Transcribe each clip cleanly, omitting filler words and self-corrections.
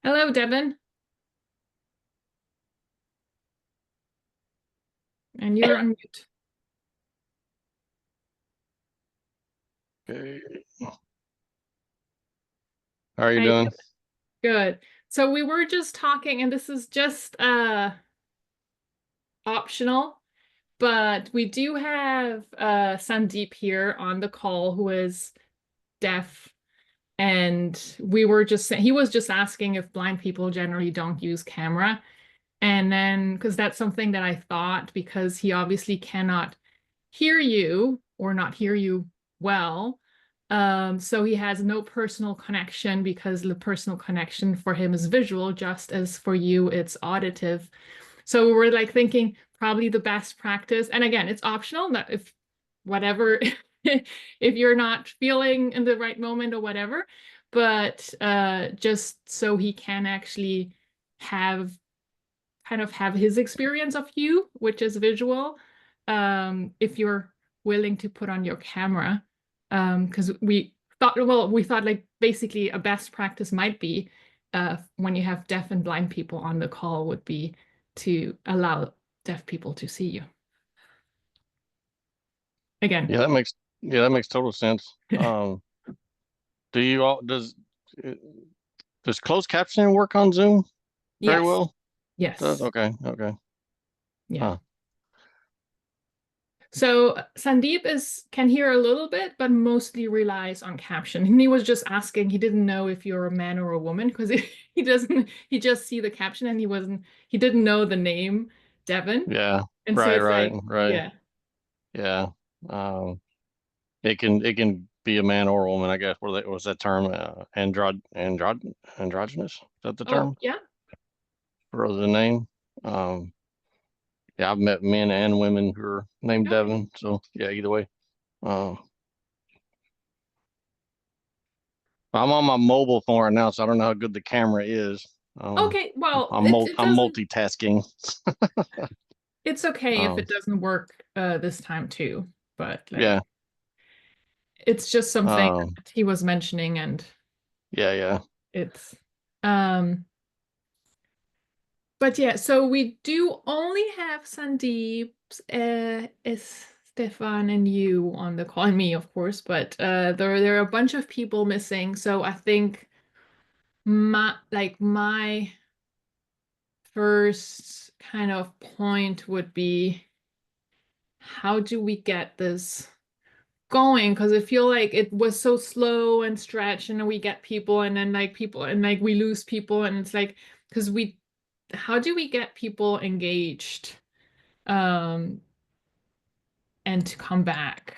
Hello, Devin. And you're on mute. Okay. How are you How you doing? doing? Good. So we were just talking, and this is just optional, but we do have Sandeep here on the call who is deaf. And we were just he was just asking if blind people generally don't use camera. And then because that's something that I thought because he obviously cannot hear you or not hear you well. So he has no personal connection because the personal connection for him is visual, just as for you, it's auditive. So we're like thinking probably the best practice, and again, it's optional, that if whatever, if you're not feeling in the right moment or whatever, but just so he can actually have have his experience of you, which is visual, if you're willing to put on your camera. Because we thought like basically a best practice might be when you have deaf and blind people on the call would be to allow deaf people to see you. Again, Yeah, that makes total sense. Do you all uh, does closed captioning work on Zoom very yes, well? It does? yes, Okay, okay. yeah. Huh. So Sandeep is can hear a little bit, but mostly relies on caption. And he was just asking, he didn't know if you're a man or a woman because he doesn't, he just see the caption and he didn't know the name Devin. Yeah, And so right, it's right, like, right. yeah. Yeah. Um, it can be a man or a woman, I guess. What's that term? Androgynous? Is that the Oh, term yeah. for the name? Um, yeah, I've met men and women who are named Okay. Devin. So yeah, either way. Uh, I'm on my mobile phone right now, so I don't know how good the camera is. Um, Okay. Well, I'm it mul it I'm doesn't, multitasking. it's okay if Um, it doesn't work this time too. But like yeah, it's just something um, that he was mentioning and yeah, yeah, it's um but yeah, so we do only have Sandeep, is Stefan and you on the call, and me, of course, but there are a bunch of people missing. So I think my first kind of point would be how do we get this going? Because I feel like it was so slow and stretched, and then we get people, and then like people, and like we lose people, and it's like because we how do we get people engaged? And to come back.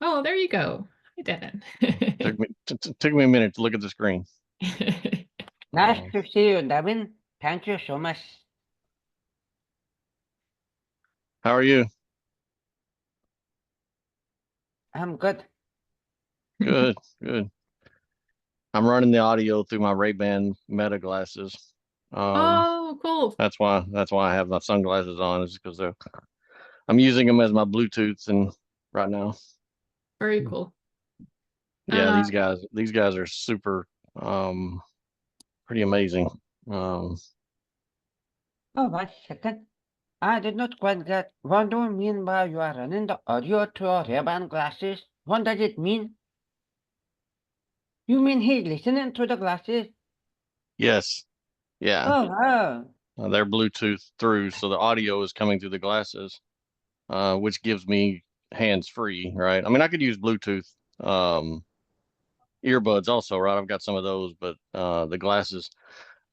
Oh, there you go. I didn't. took me a minute to look at the screen. Nice Um, to see you, Devin. Thank you so much. how are you? I'm good. Good, good. I'm running the audio through my Ray-Ban Meta glasses. Um, Oh, cool. that's why I have my sunglasses on, is because I'm using them as my Bluetooth and right now. Very cool. Yeah, Uh, these guys are super pretty amazing. Um, Oh, 1 second. I did not quite get what do you mean by you are running the audio through your Ray-Ban glasses? What does it mean? You mean he's listening through the glasses? yes, yeah. Oh, wow. They're Bluetooth through, so the audio is coming through the glasses, which gives me hands free, right? I mean, I could use Bluetooth earbuds also, right? I've got some of those, but the glasses,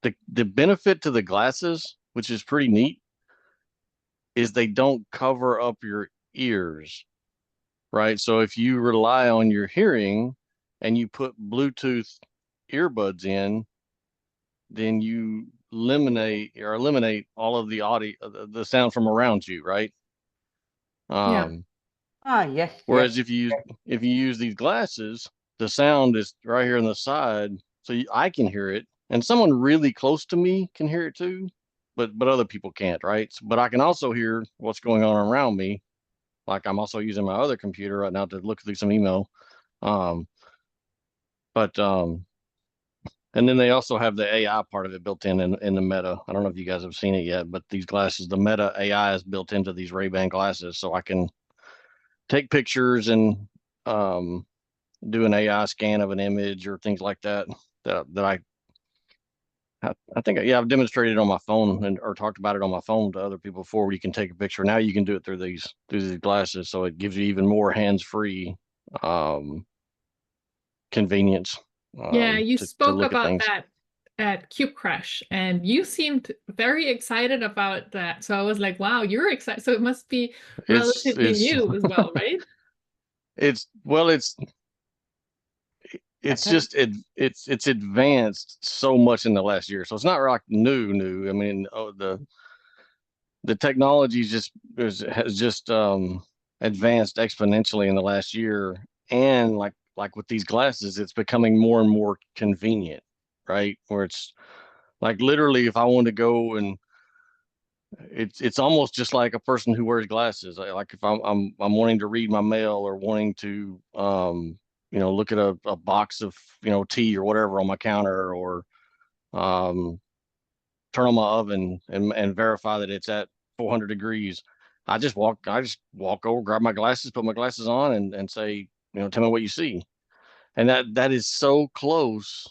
the benefit to the glasses, which is pretty neat, is they don't cover up your ears, right? So if you rely on your hearing and you put Bluetooth earbuds in, then you eliminate all of the audio, the sound from around you, right? yeah. Um, Ah, yes, yes. whereas if you use these glasses, the sound is right here on the side, so I can hear it, and someone really close to me can hear it too, but other people can't, right? But I can also hear what's going on around me. Like I'm also using my other computer right now to look through some email. Um, but And then they also have the AI part of it built in the Meta. I don't know if you guys have seen it yet, but these glasses, the Meta AI is built into these Ray-Ban glasses, so I can take pictures and um, do an AI scan of an image or things like that. That I think yeah, I've demonstrated it on my phone and or talked about it on my phone to other people before. Where you can take a picture. Now you can do it through these glasses, so it gives you even more hands-free um, convenience Yeah, you to spoke look at about things. that at Cube Crash, and you seemed very excited about that. So I was like, wow, you're excited. So it must be relatively It's new as well, right? it's well it's Okay. just it's advanced so much in the last year. So it's not like new. I mean, the technology has just advanced exponentially in the last year, and like with these glasses, it's becoming more and more convenient, right? Where it's like literally, if I want to go and it's almost just like a person who wears glasses. Like if I'm wanting to read my mail or wanting to look at a box of tea or whatever on my counter or um turn on my oven and verify that it's at 400 degrees. I just walk over, grab my glasses, put my glasses on and say, tell me what you see. And that is so close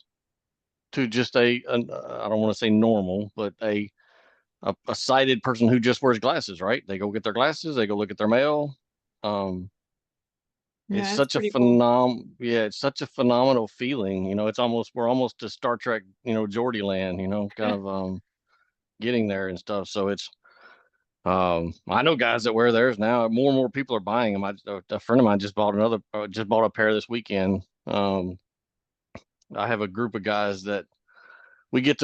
to just I don't want to say normal, but a sighted person who just wears glasses, right? They go get their glasses, they go look at their mail. Um, it's Yeah, that's such a pretty cool. yeah, it's such a phenomenal feeling. It's almost we're almost to Star Trek, Geordie land, kind of getting there and stuff. So it's I know guys that wear theirs now. More and more people are buying them. A friend of mine just bought a pair this weekend. I have a group of guys that we get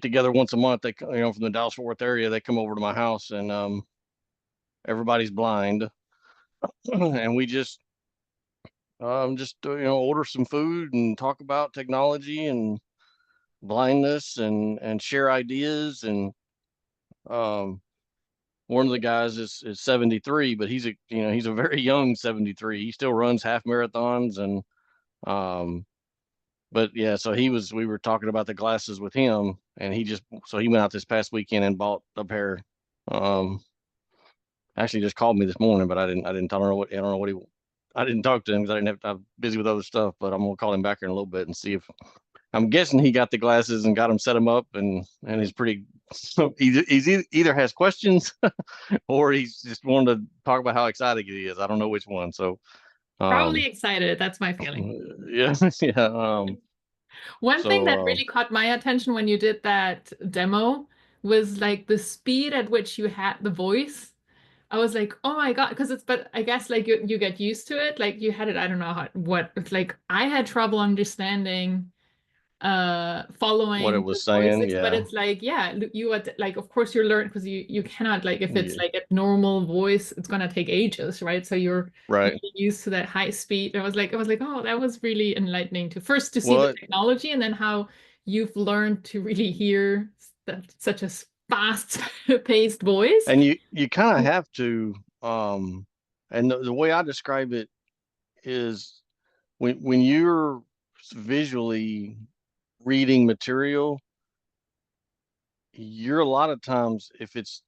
together once a month. They from the Dallas Fort Worth area. They come over to my house and everybody's blind, and we just order some food and talk about technology and blindness and share ideas and um one of the guys is 73, but he's a very young 73. He still runs half marathons and um but yeah, so we were talking about the glasses with him and he went out this past weekend and bought a pair. um Actually just called me this morning, but I don't know what I didn't talk to him because I'm busy with other stuff, but I'm gonna call him back here in a little bit and see if I'm guessing he got the glasses and got them set him up and he's pretty so either has questions or he's just wanted to talk about how excited he is. I don't know which one. So Probably um excited. That's my feeling. yeah yeah One thing that so really caught my attention when you did that demo was like the speed at which you had the voice. I was like, oh my God, because but I guess like you get used to it. Like you had it, I don't know what it's like. I had trouble understanding what it following the was saying, voices, but yeah, it's like yeah, you would like of course you learn because you cannot like if it's yeah, like a normal voice it's gonna take ages, right? So you're right. really used to that high speed. I was like oh, that was really enlightening to first to see the Well, technology and then how you've learned to really hear that such a fast paced voice. and you kind of have to and the way I describe it is when you're visually reading material, you're a lot of times if it's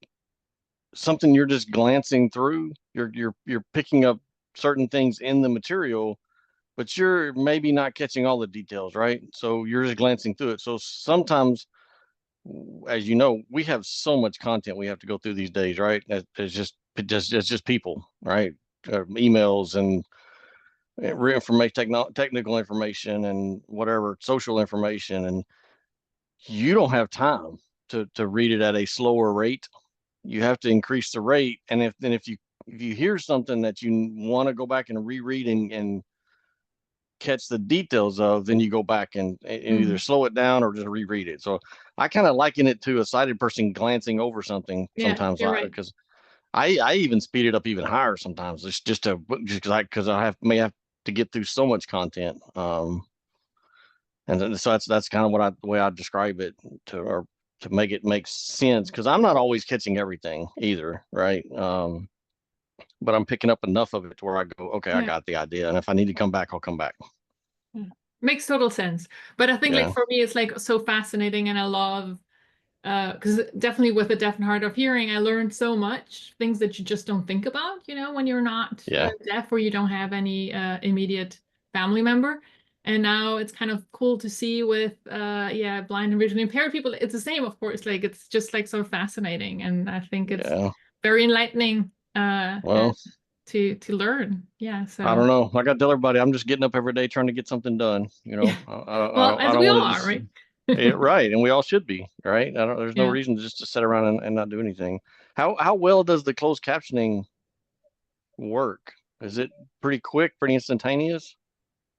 something you're just glancing through, you're picking up certain things in the material, but you're maybe not catching all the details, right? So you're just glancing through it. So sometimes, as you know, we have so much content we have to go through these days, right? It's just people, right? Emails and technical information and whatever social information, and you don't have time to read it at a slower rate. You have to increase the rate, and if you hear something that you want to go back and reread and catch the details of, then you go back and either Mm. slow it down or just reread it. So I kind of liken it to a sighted person glancing over something Yeah, sometimes, you're right. because I even speed it up even higher sometimes. It's just because I may have to get through so much content. And then, so that's kind of the way I describe it to make it make sense, because I'm not always catching everything either, right? But I'm picking up enough of it to where I go, okay, I Yeah. got the idea, and if I need to come back, I'll come back. Yeah. Makes total sense. But I think like Yeah, for me, it's like so fascinating, and I love because definitely with a deaf and hard of hearing, I learned so much things that you just don't think about, when you're not yeah, deaf or you don't have any immediate family member. And now it's kind of cool to see with yeah, blind and visually impaired people. It's the same, of course. Like it's just like so fascinating, and I think it's yeah. very enlightening Well, to learn. Yeah. I So don't know. I got to tell everybody I'm just getting up every day trying to get something done. well, I as don't we want all to are, just right? right, and we all should be, right? There's no Yeah. reason just to sit around and not do anything. How well does the closed captioning work? Is it pretty quick, pretty instantaneous?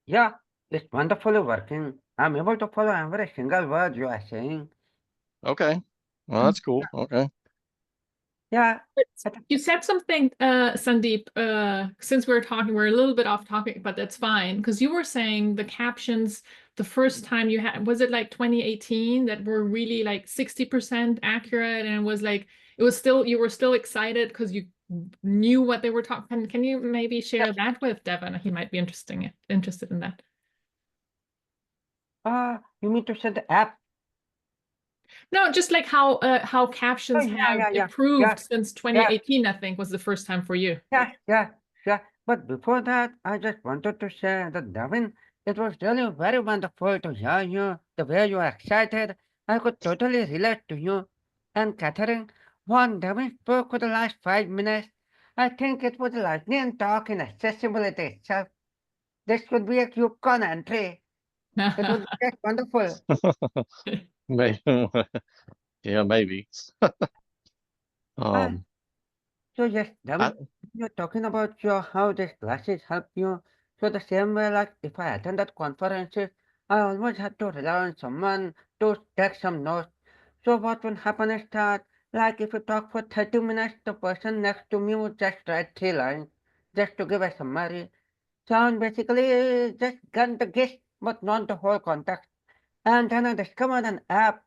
Yeah, it's wonderfully working. I'm able to follow every single word you are saying. Okay. Well, that's cool. Okay. Yeah, But I think- you said something, Sandeep, since we're talking, we're a little bit off topic, but that's fine. Because you were saying the captions the first time you had, was it like 2018 that were really like 60% accurate? And it was like, it was still, you were still excited because you knew what they were talking. Can you maybe yeah. share that with Devin? He might be interested in that. You mean to say the app? No, just like how Oh, captions yeah, have yeah, yeah, improved yeah, since yeah, 2018, I think was the first time for you. yeah, yeah, yeah. But before that, I just wanted to say that, Davin, it was really very wonderful to hear you, the way you are excited. I could totally relate to you. And Catherine, when Davin spoke for the last 5 minutes, I think it was a lightning talk in accessibility itself. This could be a Yukon entry. It would be just wonderful. Maybe. Yeah, maybe. Ah, Um, so yes, I David, you're talking about your how these classes help you. So the same way, like if I attended conferences, I always had to rely on someone to take some notes. So what would happen is that, like if you talk for 30 minutes, the person next to me would just write 3 lines, just to give a summary. So I'm basically just got the gist, but not the whole context. And then I discovered an app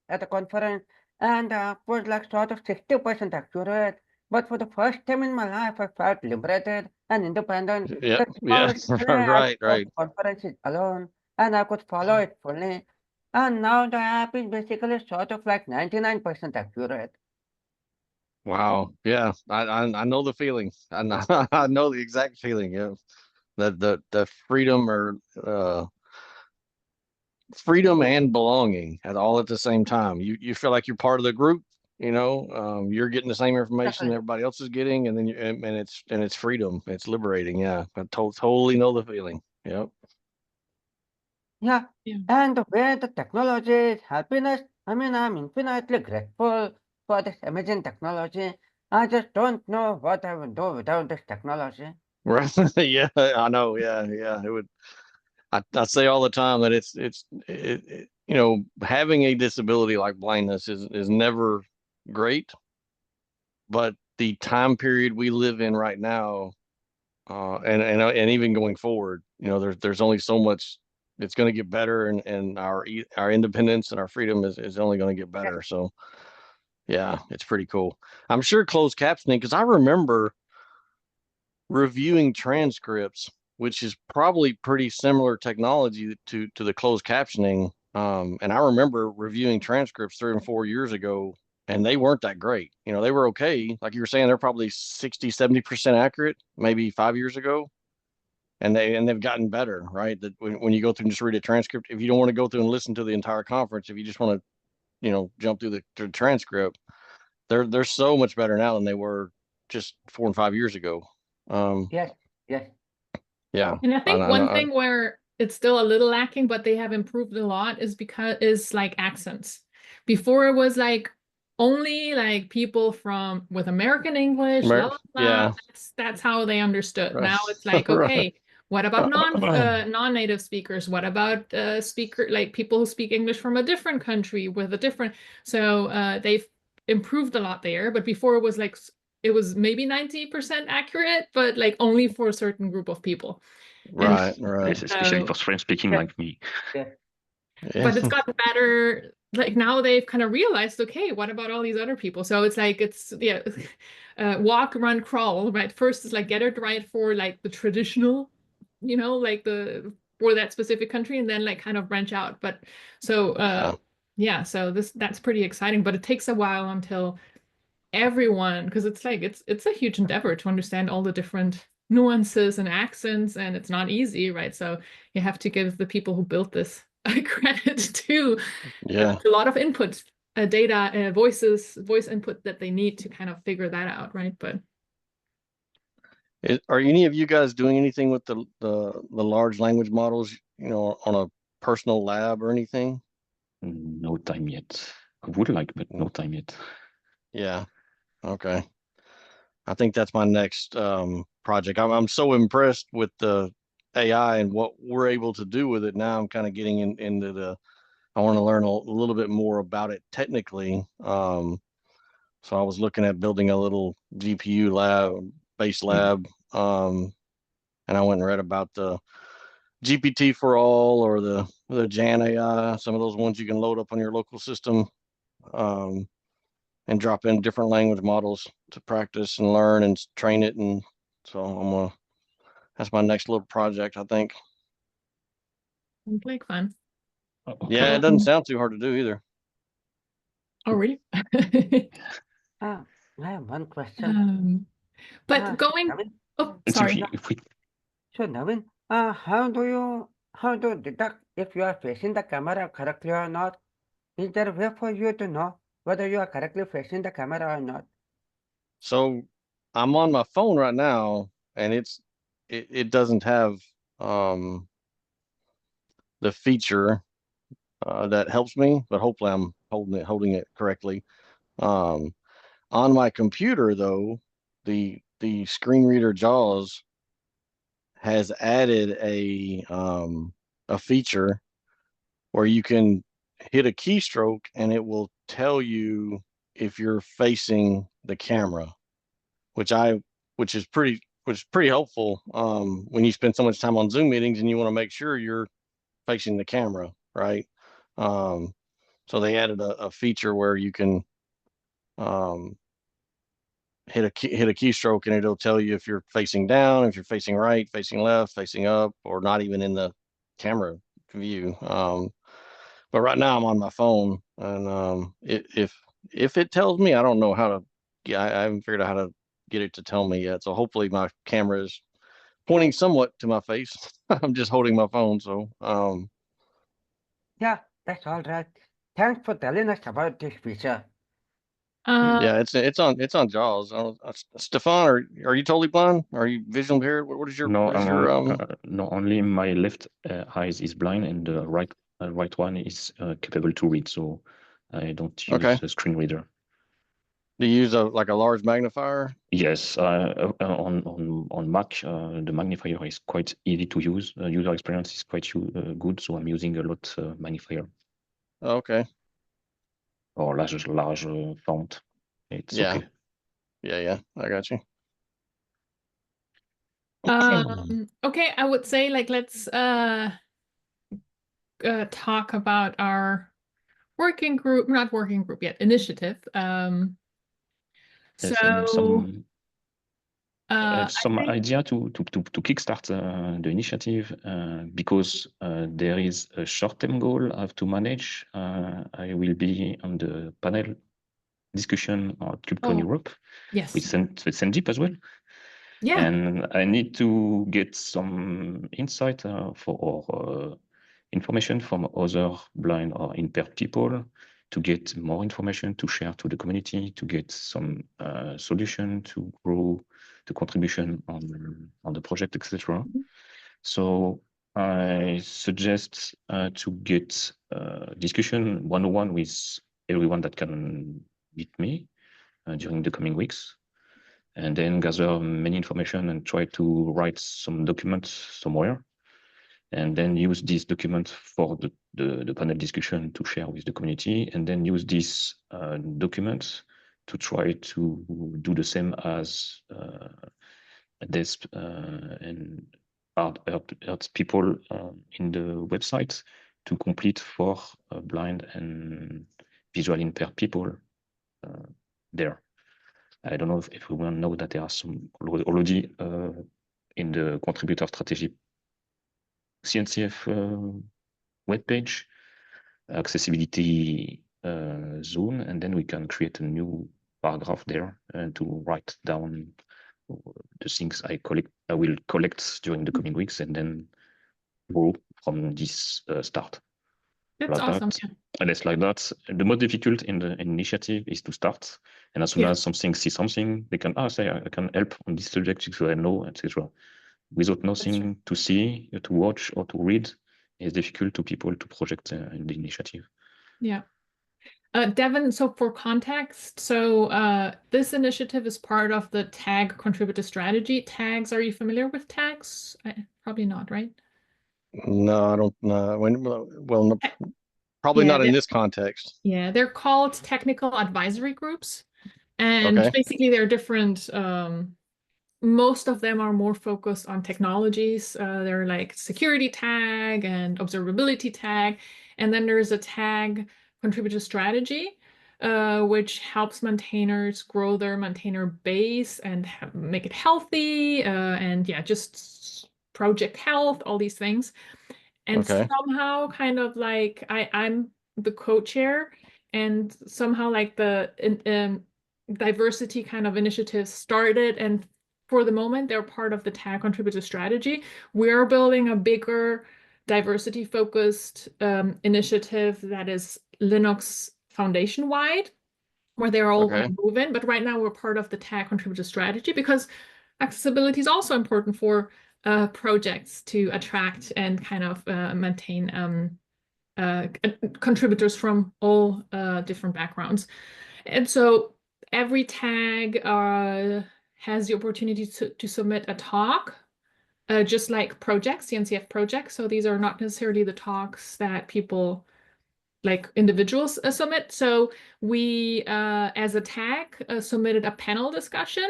at a conference, and the app was like sort of 60% accurate. But for the first time in my life, I felt liberated and independent. yeah, That yeah, suddenly I could right, go right. to conferences alone, and I could follow it fully. And now the app is basically sort of like 99% accurate. Wow. Yeah, I know the feeling. I know, I know the exact feeling. Yeah, the freedom or freedom and belonging at all at the same time. You feel like you're part of the group. You're getting the same information Exactly. everybody else is getting, and then it's freedom. It's liberating. Yeah, I totally know the feeling. Yep. Yeah, Yeah. and the way the technology is helping us, I mean, I'm infinitely grateful for this amazing technology. I just don't know what I would do without this technology. Right. Yeah, I know. Yeah, yeah. It would. I say all the time that having a disability like blindness is never great, but the time period we live in right now, and even going forward, there's only so much. It's going to get better, and our independence and our freedom is only going to get Yes, better. So yeah, it's pretty cool. I'm sure closed captioning, because I remember reviewing transcripts, which is probably pretty similar technology to the closed captioning. And I remember reviewing transcripts 3 and 4 years ago, and they weren't that great. They were okay. Like you were saying, they're probably 60, 70% accurate, maybe 5 years ago. And they've gotten better, right? That when you go through and just read a transcript, if you don't want to go through and listen to the entire conference, if you just want to, jump through the transcript, they're so much better now than they were just 4 and 5 years ago. Um, yes, yes, yeah, And I I, think one I, thing where it's still a little lacking, but they have improved a lot is like accents. Before it was like only like people from with American English, blah blah blah. yeah, That's how they understood. right, Now it's like, right, okay, what about non-native speakers? What about speaker like people who speak English from a different country with a different so they've improved a lot there, but before it was like it was maybe 90% accurate, but like only for a certain group of people. And right, right. Yes, especially so, for French speaking yes, like me. yes, Yeah, but it's gotten better. Like now they've kind of realized, okay, what about all these other people? So it's like, it's, yeah, walk, run, crawl, right? First is like get it right for like the traditional, like the for that specific country and then like kind of branch out. But so yeah, so that's pretty exciting, but it takes a while until everyone, because it's like it's a huge endeavor to understand all the different nuances and accents, and it's not easy, right? So you have to give the people who built this credit too. Yeah. It's a lot of input, data, voice input that they need to kind of figure that out, right? But Are any of you guys doing anything with the large language models, on a personal lab or anything? No time yet. I would like, but no time yet. Yeah. Okay. I think that's my next project. I'm so impressed with the AI and what we're able to do with it now. I'm kind of getting into I want to learn a little bit more about it technically. So I was looking at building a little GPU base lab, and I went and read about the GPT for all or the Jan AI, some of those ones you can load up on your local system, um, and drop in different language models to practice and learn and train it. And so that's my next little project, I think. it's like fun. Okay. Yeah, it doesn't sound too hard to do either. Oh, really? I have one question. But going, Navin, oh, Let's see sorry. if we so Navin, how do you detect if you are facing the camera correctly or not? Is there a way for you to know whether you are correctly facing the camera or not? So I'm on my phone right now, and it doesn't have um, the feature that helps me, but hopefully I'm holding it correctly. Um, on my computer though, the screen reader JAWS has added a feature where you can hit a keystroke and it will tell you if you're facing the camera, which I which is pretty helpful when you spend so much time on Zoom meetings and you want to make sure you're facing the camera, right? Um, so they added a feature where you can um, hit a keystroke and it'll tell you if you're facing down, if you're facing right, facing left, facing up, or not even in the camera view. But right now I'm on my phone, and if it tells me, I don't know how to. Yeah, I haven't figured out how to get it to tell me yet. So hopefully my camera is pointing somewhat to my face. I'm just holding my phone, so Yeah, that's all right. Thanks for telling us about this feature. Uh, yeah, it's on Jaws. Stefan, are you totally blind? Are you visually impaired? What is your no, what is I'm your no, only my left eyes is blind and the right one is capable to read, so I don't Okay? use a screen reader. Do you use like a large magnifier? Yes, on Mac, the magnifier is quite easy to use. User experience is quite good, so I'm using a lot magnifier Okay. or large font. It's Yeah. okay. Yeah. I got you. okay, I would say like let's talk about our working group, not working group yet, initiative. Yes, and So I some think idea to kickstart the initiative because there is a short-term goal I have to manage. I will be on the panel discussion at KubeCon Europe yes. with Sandeep as well. Yeah. And I need to get some insight for information from other blind or impaired people to get more information to share to the community, to get some solution to grow the contribution on the project, etc. So I suggest to get discussion one-on-one with everyone that can meet me during the coming weeks, and then gather many information and try to write some documents somewhere, and then use this document for the panel discussion to share with the community, and then use this document to try to do the same as this and art people in the website to complete for blind and visually impaired people there. I don't know if everyone knows that there are some already in the contributor strategy CNCF webpage, accessibility zone, and then we can create a new paragraph there to write down the things I will collect during the coming weeks, and then grow from this start. That's Like awesome. that. Yeah. And it's like that. The most difficult in the initiative is to start. And as soon Yeah. as see something, they can say I can help on this subject, so I know, etc. Without nothing to see, to watch, or to read, it's difficult to people to project in the initiative. Yeah. Devin, so for context, this initiative is part of the tag contributor strategy. Tags, are you familiar with tags? Probably not, right? No, I don't know. Well, no, probably Yeah, not in this context. yeah, they're called technical advisory groups. And Okay. basically they're different. Most of them are more focused on technologies. They're like security tag and observability tag. And then there's a tag contributor strategy, which helps maintainers grow their maintainer base and make it healthy. And yeah, just project health, all these things. And Okay. somehow kind of like I'm the co-chair, and somehow like the diversity kind of initiatives started, and for the moment they're part of the tag contributor strategy. We're building a bigger diversity focused initiative that is Linux foundation wide, where they're all going Okay. to move in. But right now we're part of the tag contributor strategy because accessibility is also important for projects to attract and kind of maintain contributors from all different backgrounds. And so every tag has the opportunity to submit a talk, just like projects, CNCF projects. So these are not necessarily the talks that people like individuals submit. So we, as a tag, submitted a panel discussion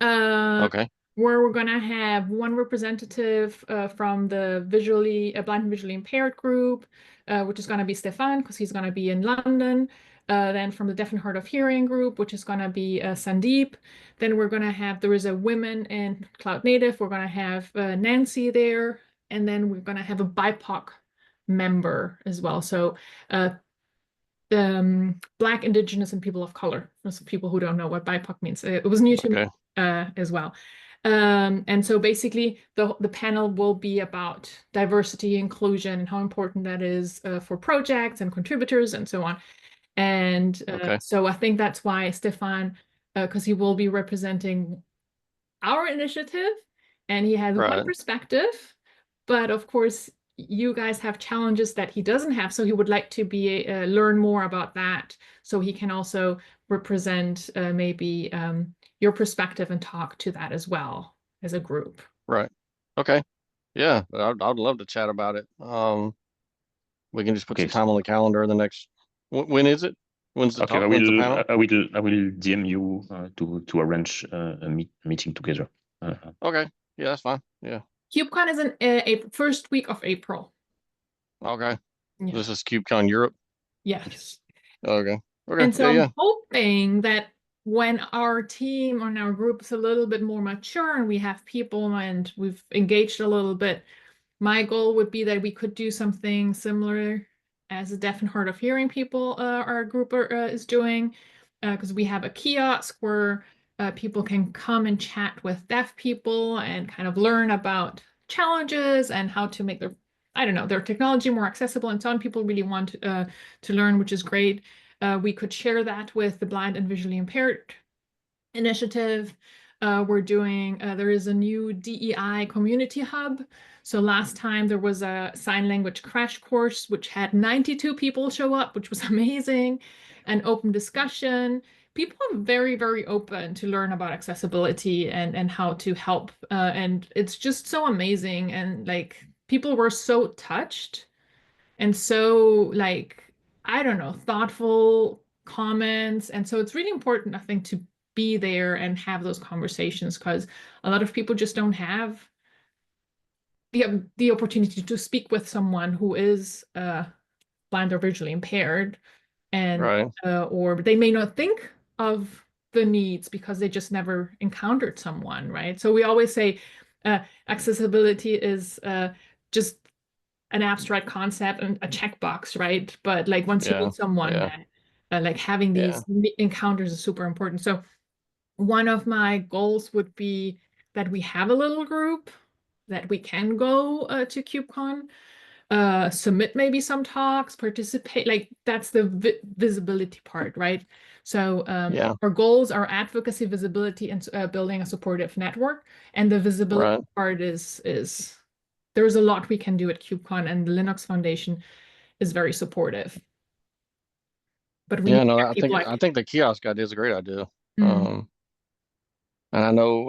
Okay. where we're going to have one representative from the blind and visually impaired group, which is going to be Stefan, because he's going to be in London. Then from the deaf and hard of hearing group, which is going to be Sandeep. Then we're going to have, there is a women in cloud native. We're going to have Nancy there. And then we're going to have a BIPOC member as well. So Black, Indigenous, and people of color. For some people who don't know what BIPOC means. It was new to me Okay. as well. And so basically the panel will be about diversity, inclusion, and how important that is for projects and contributors and so on. And Okay. so I think that's why Stefan, because he will be representing our initiative and he has one Right. perspective, but of course you guys have challenges that he doesn't have, so he would like to be learn more about that so he can also represent maybe your perspective and talk to that as well as a group. Right. Okay. Yeah, I'd love to chat about it. We can just put Okay. some time on the calendar the next, when is it? When's the Okay, talk? When's the panel? I will DM you to arrange a meeting together. Okay. Yeah, that's fine. Yeah. KubeCon is in first week of April. Okay. Yeah. This is KubeCon Europe. Yes. Okay. Okay. And so Yeah, I'm hoping that when our team and our group is a little bit more mature and we have people and we've engaged a little bit, my goal would be that we could do something similar as a deaf and hard of hearing people, our group is doing, because we have a kiosk where people can come and chat with deaf people and kind of learn about challenges and how to make their, I don't know, their technology more accessible. And some people really want to learn, which is great. We could share that with the blind and visually impaired initiative. We're doing, there is a new DEI community hub. So last time there was a sign language crash course, which had 92 people show up, which was amazing, an open discussion. People are very, very open to learn about accessibility and how to help. And it's just so amazing. And like people were so touched and so like, I don't know, thoughtful comments. And so it's really important, I think, to be there and have those conversations because a lot of people just don't have the opportunity to speak with someone who is blind or visually impaired, and right. or they may not think of the needs because they just never encountered someone, right? So we always say accessibility is just an abstract concept and a checkbox, right? But like once you Yeah. meet someone, Yeah. like having Yeah. these encounters is super important. So one of my goals would be that we have a little group that we can go to KubeCon, submit maybe some talks, participate. Like that's the visibility part, right? So Yeah. our goals are advocacy, visibility, and building a supportive network. And the visibility Right. part is there's a lot we can do at KubeCon, and the Linux Foundation is very supportive. But we need Yeah. to No, get people like, I think the kiosk idea is a great idea. mm. And I know,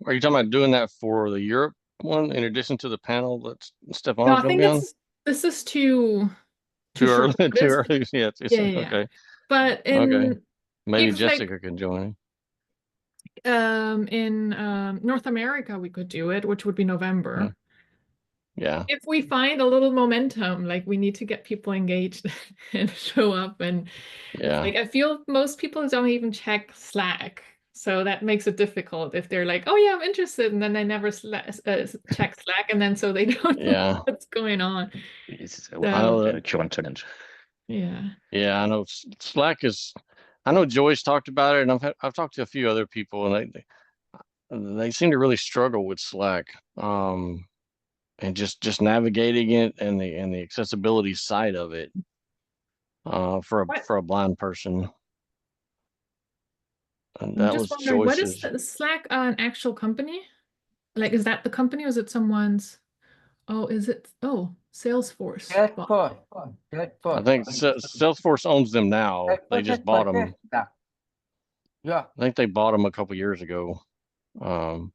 are you talking about doing that for the Europe one in addition to the panel that No, Stefan's I going to think be on? this is too Too short early? Too notice. early? Yeah. Yeah, yeah, yeah. Okay. But Okay. in Maybe if like Jessica can join. in North America we could do it, which would be Yeah. November. Yeah. If we find a little momentum, like we need to get people engaged and show up, and it's Yeah. like I feel most people don't even check Slack. So that makes it difficult if they're like, "Oh yeah, I'm interested," and then they never check Slack, and then so they don't know Yeah. what's going on. It's I So know a that. current challenge. yeah. Yeah. I know Slack is, I know Joyce talked about it and I've talked to a few other people and they seem to really struggle with Slack. And just navigating it and the accessibility side of it What for a blind person. And I'm that just was wondering, what is Joyce's. the Slack an actual company? Like, is that the company or is it someone's? Oh, is it? Oh, Salesforce. Salesforce. I Salesforce. think Salesforce owns them now. They Salesforce has just bought them. purchased that. Yeah. I think they bought them a couple years ago. Um,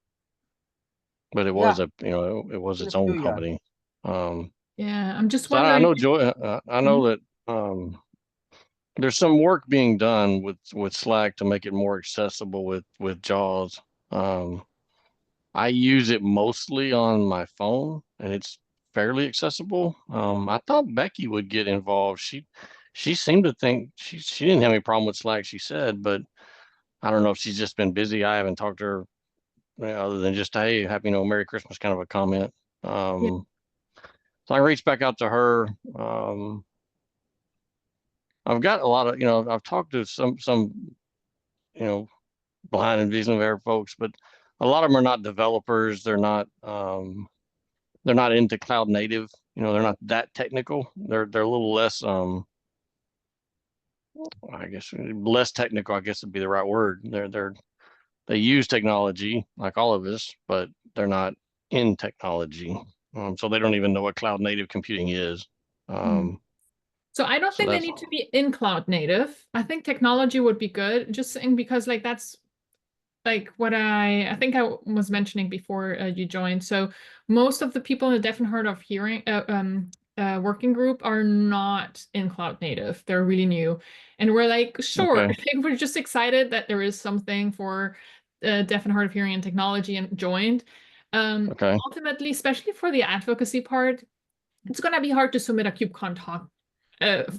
but it was Yeah. it was In a its few own years. company. Um, Yeah, I'm just so I wondering. know Joy. I Mhm. know that there's some work being done with Slack to make it more accessible with JAWS. Um, I use it mostly on my phone, and it's fairly accessible. I thought Becky would get involved. She seemed to think she didn't have any problem with Slack, she said, but I don't know if she's just been busy. I haven't talked to her other than just, hey, happy Merry Christmas kind of a comment. Yeah. So I reached back out to her. I've got a lot of, I've talked to some, you know, blind and visually impaired folks, but a lot of them are not developers. They're not into cloud native. They're not that technical. They're a little less, I guess, less technical, I guess would be the right word. They use technology like all of us, but they're not in technology. So they don't even know what cloud native computing is. Mhm. Um, So I don't so think they that's need to be in cloud native. I think technology would be good. Just saying because like that's like what I think I was mentioning before you joined. So most of the people in the deaf and hard of hearing working group are not in cloud native. They're really new, and we're like, sure, okay. we're just excited that there is something for deaf and hard of hearing and technology and joined. Okay. Ultimately, especially for the advocacy part, it's gonna be hard to submit a KubeCon talk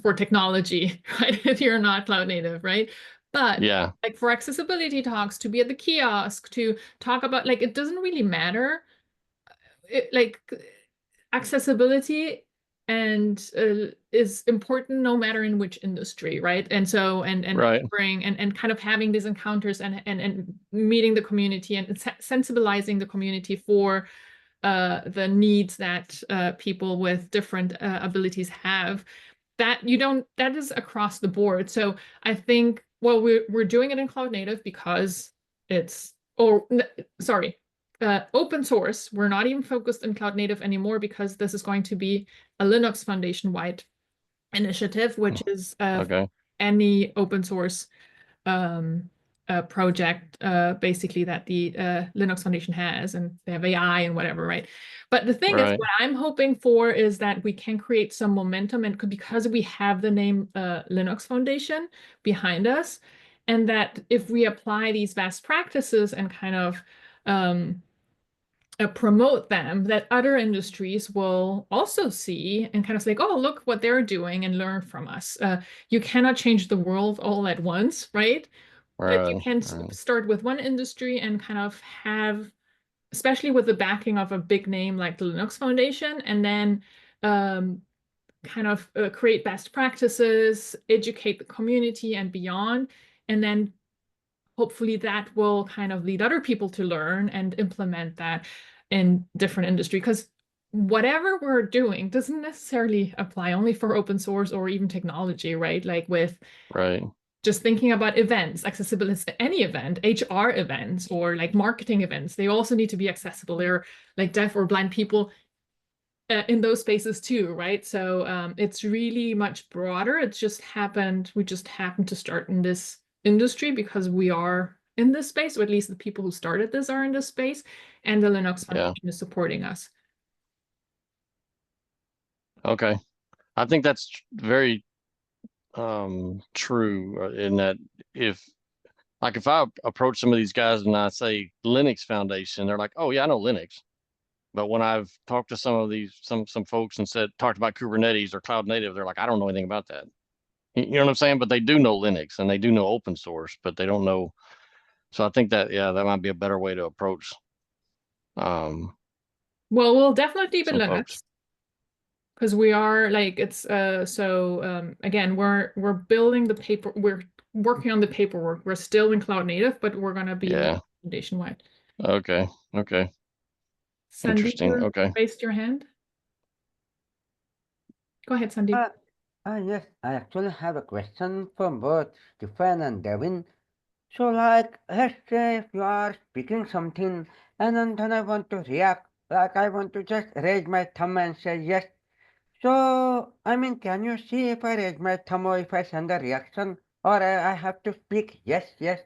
for technology, right? If you're not cloud native, right? But Yeah. like for accessibility talks, to be at the kiosk, to talk about like it doesn't really matter. Like accessibility and is important no matter in which industry, right? And so and Right. bring and kind of having these encounters and meeting the community and sensibilizing the community for the needs that people with different abilities have. That is across the board. So I think, well, we're doing it in cloud native because it's, sorry, open source. We're not even focused in cloud native anymore because this is going to be a Linux Foundation wide initiative, which is Okay. any open source um, project basically that the Linux Foundation has, and they have AI and whatever, right? But the thing is, Right. what I'm hoping for is that we can create some momentum, and because we have the name Linux Foundation behind us, and that if we apply these best practices and kind of um, promote them, that other industries will also see and kind of say, oh, look what they're doing and learn from us. You cannot change the world all at once, right? But you Right. can Right. start with one industry and kind of have especially with the backing of a big name like the Linux Foundation, and then kind of create best practices, educate the community and beyond, and then hopefully that will kind of lead other people to learn and implement that in different industry. Because whatever we're doing doesn't necessarily apply only for open source or even technology, right? Like with Right. just thinking about events, accessibility to any event, HR events, or like marketing events, they also need to be accessible. They're like deaf or blind people in those spaces too, right? So it's really much broader. It's just happened, we just happened to start in this industry because we are in this space, or at least the people who started this are in this space, and the Linux Yeah. Foundation is supporting us. Okay. I think that's very true in that if I approach some of these guys and I say Linux Foundation, they're like, oh yeah, I know Linux. But when I've talked to some of these some folks and talked about Kubernetes or cloud native, they're like, I don't know anything about that. You know what I'm saying? But they do know Linux and they do know open source, but they don't know. So I think that that might be a better way to approach Well, we'll definitely be some folks. Linux because we are like it's again we're building the paper, we're working on the paperwork. We're still in cloud native, but we're gonna be Yeah. foundation wide. Okay. Okay. Sandeep, Interesting. you Okay. raised your hand. Go ahead, Sandeep. Yes, I actually have a question for both Stefan and Devin. So, like, let's say if you are speaking something and then I want to react, like I want to just raise my thumb and say yes. So, I mean, can you see if I raise my thumb or if I send a reaction or I have to speak yes, yes?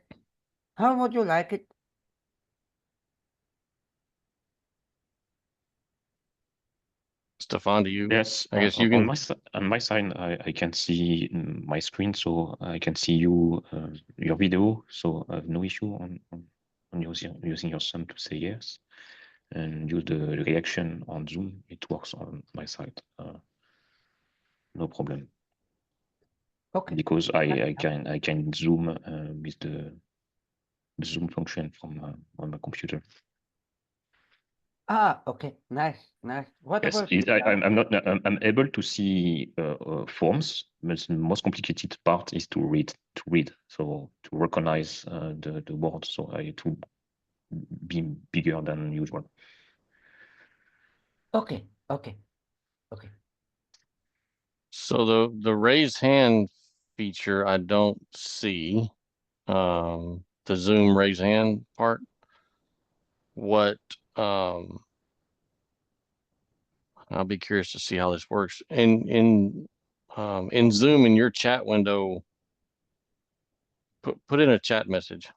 How would you like it? Stefan, do you? Yes, I guess you on can. my side, I can see my screen, so I can see you your video, so I have no issue on using your thumb to say yes, and use the reaction on Zoom. It works on my side, no problem. Okay. Because I can zoom with the zoom function from on my computer. Okay, nice, nice. What Yes, about you? I'm able to see forms, but the most complicated part is to read. So to recognize the word. So I to be bigger than usual. Okay, okay, okay. So the raise hand feature I don't see. The Zoom raise hand part. What I'll be curious to see how this works. In Zoom in your chat window, put in a chat message.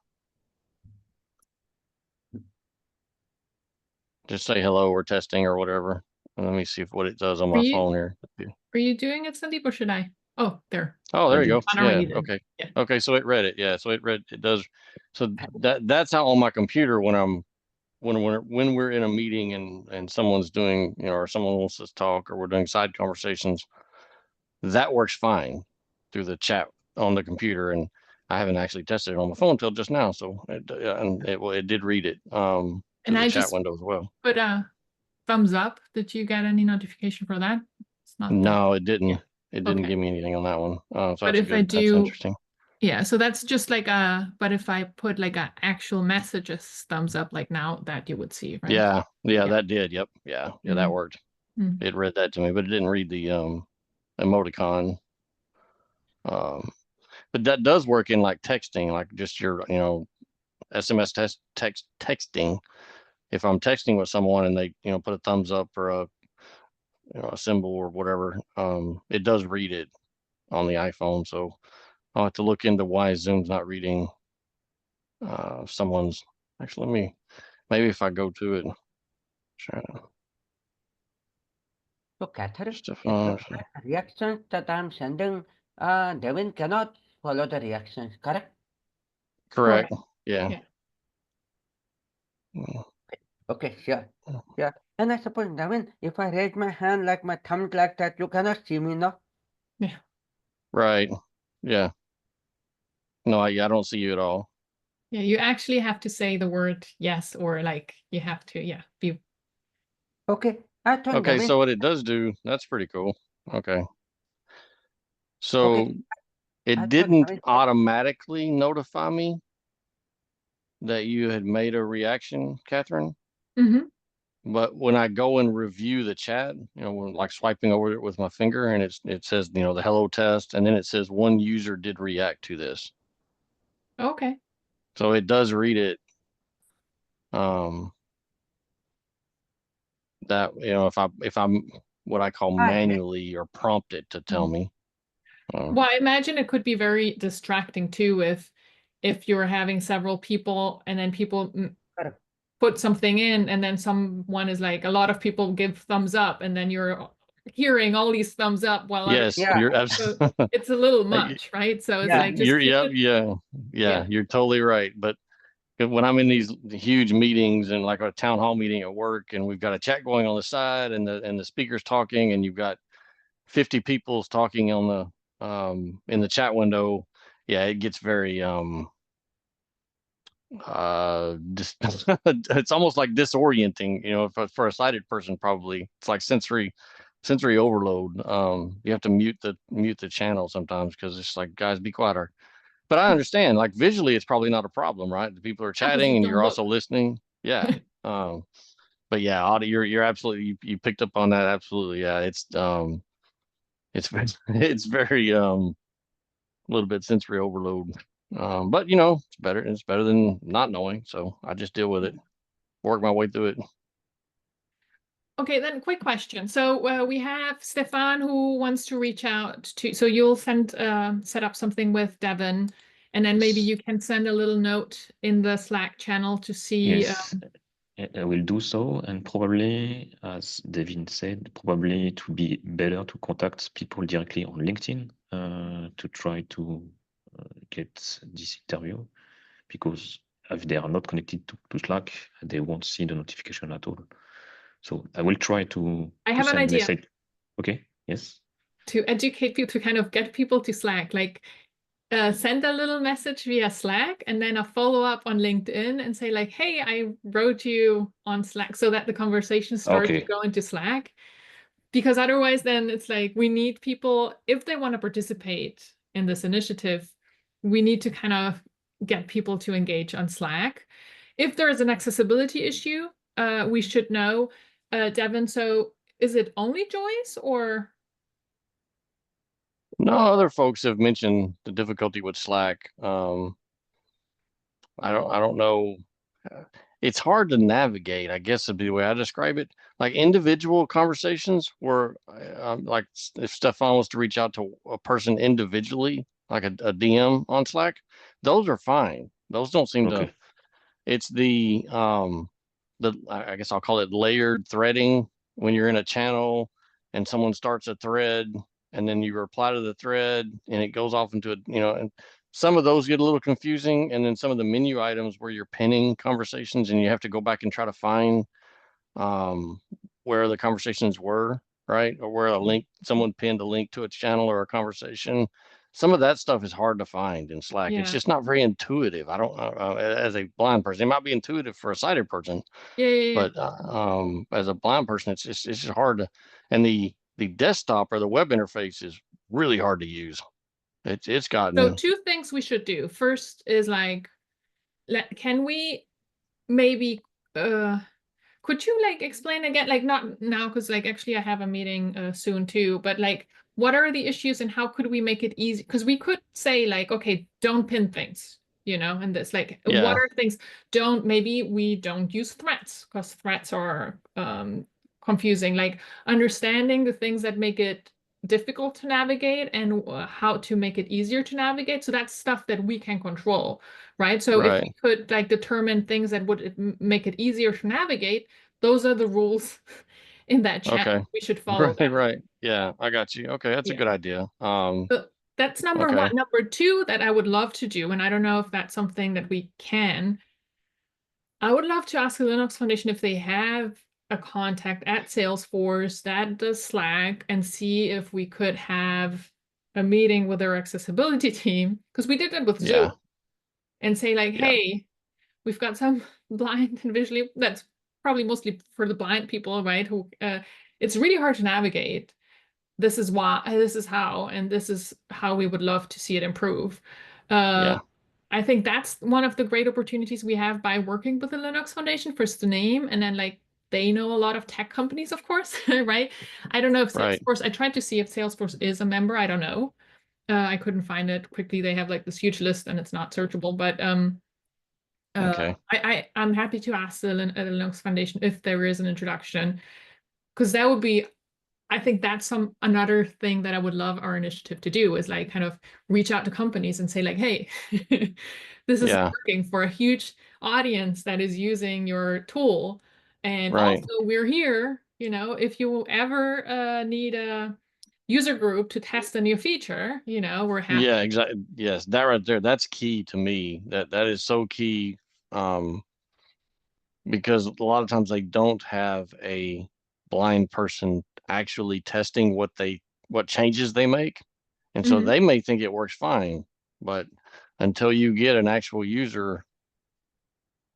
Just say hello or testing or whatever. And let me see what it does on my phone here. Are you doing it, Sandeep, or should I? Oh, there. Oh, there you go. I already Yeah. did. Okay. Yeah. Okay. So it read it. Yeah. So it does. So that's how on my computer when we're in a meeting and someone's doing, or someone wants to talk or we're doing side conversations, that works fine through the chat on the computer. And I haven't actually tested it on my phone until just now. So it did read it to And the I chat just window as well. put a thumbs up. Did you get any notification for that? It's not that. No, it didn't. Yeah. It didn't Okay. give me anything on that one. So But that's if I good. That's do, interesting. yeah, so that's just like but if I put like a actual message as thumbs up like now, that you would see, right? Yeah. Yeah. That did. Yep. Yeah. That worked. Mhm. It read that to me, but it didn't read the emoticon. But that does work in like texting, like just your, SMS texting. If I'm texting with someone and they, put a thumbs up or a symbol or whatever, it does read it on the iPhone. So I'll have to look into why Zoom's not reading someone's. Actually, maybe if I go to it, try to So, Catherine, if you Stefan. get reactions that I'm sending, Devin cannot follow the reactions, correct? Correct. Correct. Yeah. Yeah. Okay, sure. Yeah. And I suppose, Devin, if I raise my hand like my thumb like that, you cannot see me, no? Yeah. Right. Yeah. No, I don't see you at all. Yeah, you actually have to say the word yes, or like you have to, yeah, be. Okay, I turned them Okay, in. so what it does do, that's pretty cool. Okay. Okay, So I it turned them didn't in. automatically notify me that you had made a reaction, Catherine. Mhm. But when I go and review the chat, when like swiping over it with my finger and it says, the hello test, and then it says one user did react to this. Okay. So it does read it. Um, that, if I'm what I call Ah, yes. manually or prompt it to tell Mhm. me. Well, I imagine it could be very distracting too if you're having several people and then people Correct. put something in and then someone is like a lot of people give thumbs up and then you're hearing all these thumbs up while other Yes, Yeah, you're so absolutely. it's a little much, right? So it's yeah. like just You're, keep yeah, it, yeah, yeah. you're totally right. But when I'm in these huge meetings and like a town hall meeting at work, and we've got a chat going on the side, and the speaker's talking, and you've got 50 people's talking on the in the chat window, yeah, it gets very just it's almost like disorienting, for a sighted person. Probably it's like sensory overload. You have to mute the channel sometimes because it's like, guys, be quieter. But I understand, like visually, it's probably not a problem, right? The people are Yeah, because chatting you and don't you're also look. listening. Yeah. Um, but yeah, audio, you're absolutely, you picked up on that. Absolutely. Yeah. It's it's very, a little bit sensory overload. But it's better than not knowing. So I just deal with it, work my way through it. Okay, then quick question. So we have Stefan who wants to reach out to, so you'll set up something with Devin, and then maybe Yes. you can send a little note in the Slack channel to see. Yes, I will do so, and probably, as Devin said, probably it would be better to contact people directly on LinkedIn to try to get this interview, because if they are not connected to Slack, they won't see the notification at all. So I will try to I have an send idea message. Okay, yes. to educate people, to kind of get people to Slack, like send a little message via Slack and then a follow up on LinkedIn and say like, hey, I wrote you on Slack, so that the conversation starts to Okay, go into Slack. Because otherwise then it's like we need people, if they want to participate in this initiative, we need to kind of get people to engage on Slack. If there is an accessibility issue, we should know. Devin, so is it only Joyce or? No, other folks have mentioned the difficulty with Slack. I don't know. Uh, It's hard to navigate, I guess would be the way I describe it. Like individual conversations where, like if Stefan was to reach out to a person individually, like a DM on Slack, those are fine. Those don't seem to, okay, it's I guess I'll call it layered threading when you're in a channel and someone starts a thread and then you reply to the thread and it goes off into and some of those get a little confusing. And then some of the menu items where you're pinning conversations and you have to go back and try to find um, where the conversations were, right? Or where someone pinned a link to its channel or a conversation. Some of that stuff is hard to find in Slack. It's Yeah. just not very intuitive. I don't as a blind person, it might be intuitive for a sighted person, Yeah, yeah, yeah. but as a blind person, it's just hard to, and the desktop or the web interface is really hard to use. It's So gotten, two things we should do. First is like, can we maybe could you like explain again, like not now, because like actually I have a meeting soon too, but like what are the issues and how could we make it easy? Because we could say like, okay, don't pin things, and this like what yeah, are things? Maybe we don't use threats because threats are confusing. Like understanding the things that make it difficult to navigate and how to make it easier to navigate. So that's stuff that we can control, right? So if we right. could like determine things that would make it easier to navigate, those are the rules in that chat. Okay. We should follow Right, them. right. Yeah, I got you. Okay, that's a Yeah. good idea. So that's number one. Okay. Number two that I would love to do, and I don't know if that's something that we can. I would love to ask the Linux Foundation if they have a contact at Salesforce that does Slack and see if we could have a meeting with their accessibility team, because we did that with Zoom. Yeah. and say like, Yeah. hey, we've got some blind and visually, that's probably mostly for the blind people, right? Who it's really hard to navigate. This is why, this is how, and this is how we would love to see it improve. Yeah. I think that's one of the great opportunities we have by working with the Linux Foundation, first the name, and then like they know a lot of tech companies, of course, right? I don't know if Right. Salesforce, I tried to see if Salesforce is a member. I don't know. I couldn't find it quickly. They have like this huge list and it's not searchable, but Okay. I'm happy to ask the Linux Foundation if there is an introduction, because that would be, I think that's another thing that I would love our initiative to do is like kind of reach out to companies and say like, hey, this is Yeah. working for a huge audience that is using your tool. And Right. also we're here, if you ever need a user group to test a new feature, we're happy. Yeah, exactly. Yes, that right there, that's key to me. That is so key. Um, because a lot of times they don't have a blind person actually testing what changes they make. And so Mhm. they may think it works fine, but until you get an actual user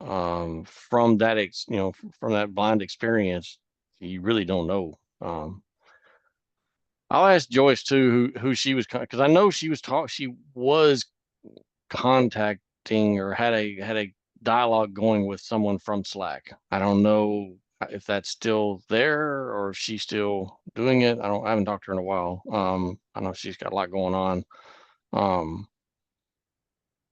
from from that blind experience, you really don't know. I'll ask Joyce too who she was, because I know she was contacting or had a dialogue going with someone from Slack. I don't know if that's still there or if she's still doing it. I haven't talked to her in a while. I know she's got a lot going on. Um,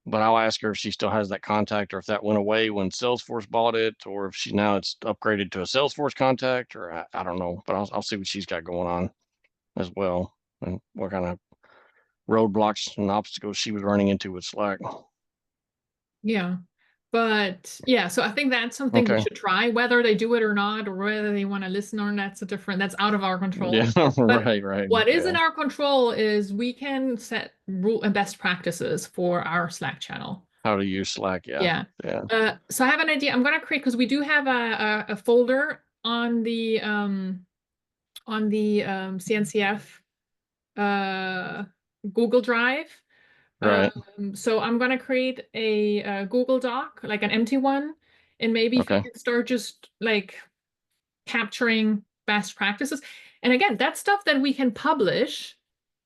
but I'll ask her if she still has that contact or if that went away when Salesforce bought it, or if it's upgraded to a Salesforce contact, or I don't know. But I'll see what she's got going on as well and what kind of roadblocks and obstacles she was running into with Slack. Yeah. But yeah, so I think that's something we Okay. should try, whether they do it or not, or whether they want to listen or not, that's out of our control. Yeah. But Right. what is in Yeah. our control is we can set rule and best practices for our Slack channel. How to use Slack. Yeah. Yeah. Yeah. So I have an idea. I'm gonna create, because we do have a folder on the CNCF Google Drive. Right. So I'm gonna create a Google Doc, like an empty one, and maybe if you Okay. can start just like capturing best practices. And again, that's stuff that we can publish,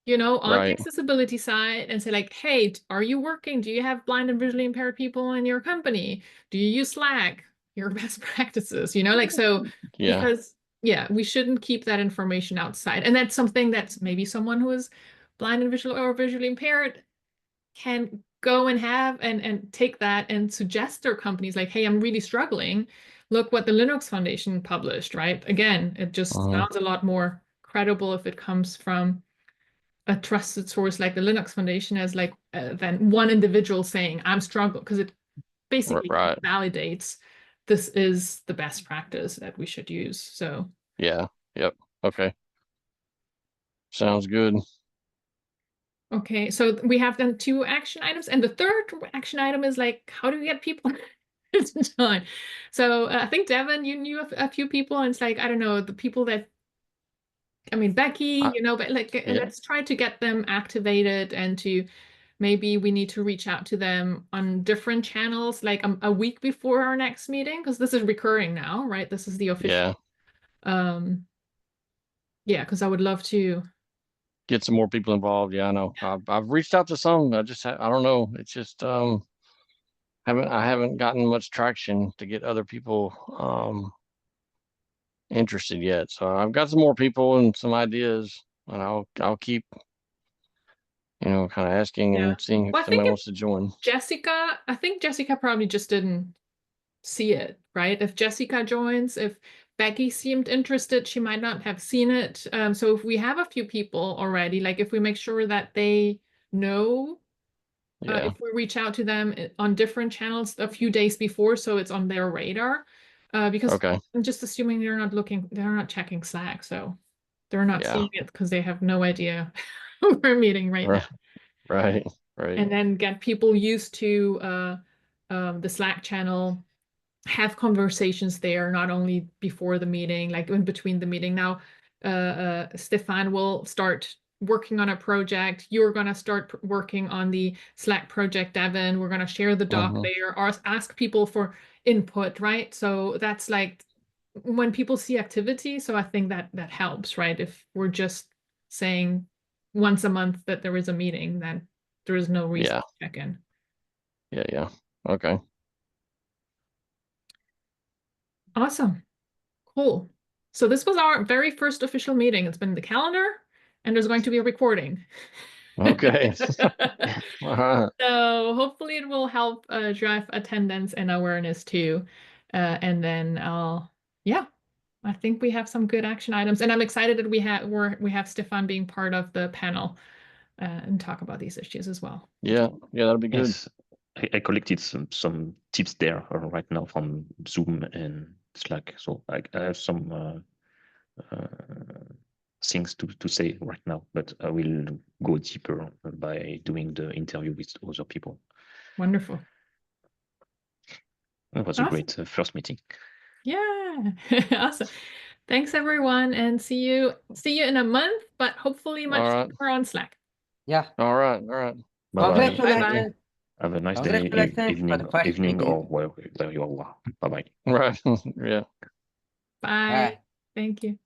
on the Right. accessibility side and say like, hey, are you working? Do you have blind and visually impaired people in your company? Do you use Slack? Your best practices, like so, Yeah. because yeah, we shouldn't keep that information outside. And that's something that's maybe someone who is blind and visual or visually impaired can go and have and take that and suggest their companies like, hey, I'm really struggling. Look what the Linux Foundation published, right? Again, it just Uh-huh. sounds a lot more credible if it comes from a trusted source like the Linux Foundation as like than one individual saying I'm struggling, because it basically Right. validates this is the best practice that we should use. So Yeah. Yep. Okay. Sounds good. okay, so we have done 2 action items, and the third action item is like, how do we get people to join? So I think Devin, you knew a few people, and it's like, I don't know, the people that, I mean, Becky, I, but like, yeah. let's try to get them activated, and to maybe we need to reach out to them on different channels, like a week before our next meeting, because this is recurring now, right? This is the official. Yeah. Um, yeah, because I would love to. Get some more people involved. Yeah, I know. I've reached out to some. I don't know. It's just I haven't gotten much traction to get other people interested yet. So I've got some more people and some ideas, and I'll keep kind of asking Yeah. and seeing if Well, I think somebody if wants to join. I think Jessica probably just didn't see it, right? If Jessica joins, if Becky seemed interested, she might not have seen it. So if we have a few people already, like if we make sure that they know, Yeah. if we reach out to them on different channels a few days before, so it's on their radar, because Okay. I'm just assuming they're not checking Slack, so they're not Yeah. seeing it because they have no idea we're meeting right now. Right. Right. Right. And then get people used to the Slack channel, have conversations there, not only before the meeting, like in between the meeting. Now, Stefan will start working on a project, you're going to start working on the Slack project, Evan. We're going to share the doc there, or ask people for input, right? So that's like when people see activity. So I think that helps, right? If we're just saying once a month that there is a meeting, then there is no reason to check in. Yeah. Okay. Awesome. Cool. So this was our very first official meeting. It's been in the calendar, and there's going to be a recording. Okay. All right. So hopefully it will help drive attendance and awareness too. And then yeah, I think we have some good action items, and I'm excited that we have Stefan being part of the panel and talk about these issues as well. Yeah, that'll be good. Yes, I collected some tips there right now from Zoom and Slack. So I have some things to say right now, but I will go deeper by doing the interview with other people. Wonderful. It was a great first meeting. Yeah, awesome. Thanks everyone, and see you in a month, but hopefully much more on Slack. Yeah. All right. Bye-bye. Congratulations. Have a nice day, evening, or where you are. Bye-bye. Right. Yeah. Bye. Thank you.